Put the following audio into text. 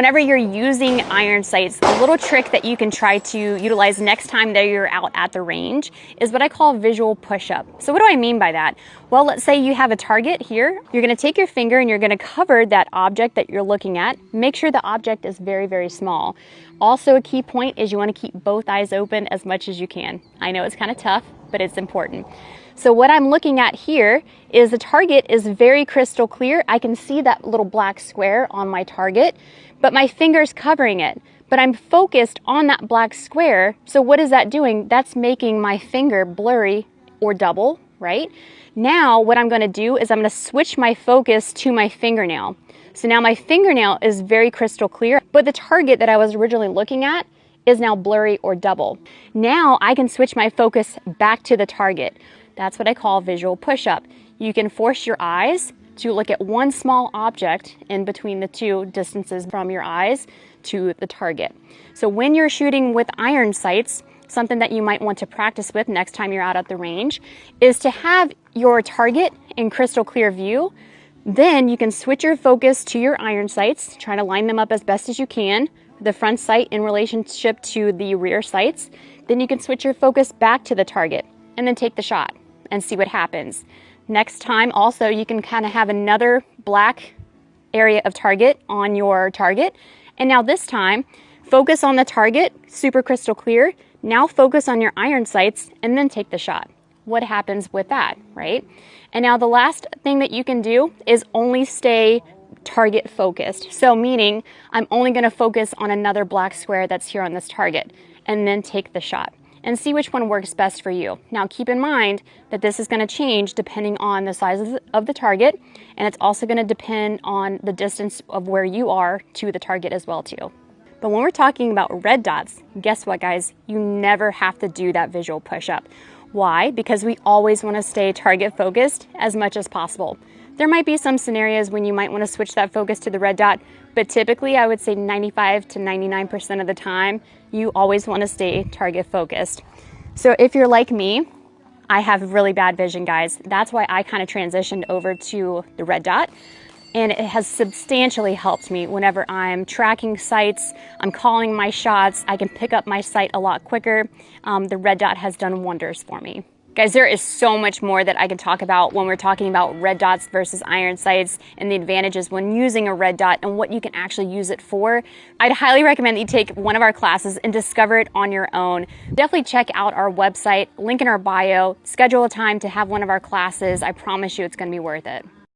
Whenever you're using iron sights, a little trick that you can try to utilize next time that you're out at the range is what I call visual push-up. So what do I mean by that? Well, let's say you have a target here. You're gonna take your finger and you're gonna cover that object that you're looking at. Make sure the object is very, very small. Also, a key point is you wanna keep both eyes open as much as you can. I know it's kind of tough, but it's important. So what I'm looking at here is the target is very crystal clear. I can see that little black square on my target, but my finger's covering it. But I'm focused on that black square. So what is that doing? That's making my finger blurry or double, right? Now what I'm gonna do is I'm gonna switch my focus to my fingernail. So now my fingernail is very crystal clear, but the target that I was originally looking at is now blurry or double. Now I can switch my focus back to the target. That's what I call visual push-up. You can force your eyes to look at one small object in between the two distances from your eyes to the target. So when you're shooting with iron sights, something that you might want to practice with next time you're out at the range is to have your target in crystal clear view. Then you can switch your focus to your iron sights, try to line them up as best as you can, the front sight in relationship to the rear sights. Then you can switch your focus back to the target and then take the shot and see what happens. Next time also you can kind of have another black area of target on your target. And now this time, focus on the target, super crystal clear. Now focus on your iron sights and then take the shot. What happens with that, right? And now the last thing that you can do is only stay target focused. So meaning I'm only gonna focus on another black square that's here on this target and then take the shot and see which one works best for you. Now keep in mind that this is gonna change depending on the size of the target, and it's also gonna depend on the distance of where you are to the target as well too. But when we're talking about red dots, guess what guys? You never have to do that visual push-up. Why? Because we always wanna stay target focused as much as possible. There might be some scenarios when you might wanna switch that focus to the red dot, but typically I would say 95 to 99% of the time, you always wanna stay target focused. So if you're like me, I have really bad vision, guys. That's why I kind of transitioned over to the red dot. And it has substantially helped me whenever I'm tracking sights, I'm calling my shots, I can pick up my sight a lot quicker. The red dot has done wonders for me. Guys, there is so much more that I can talk about when we're talking about red dots versus iron sights and the advantages when using a red dot and what you can actually use it for. I'd highly recommend that you take one of our classes and discover it on your own. Definitely check out our website, link in our bio, schedule a time to have one of our classes. I promise you it's going to be worth it.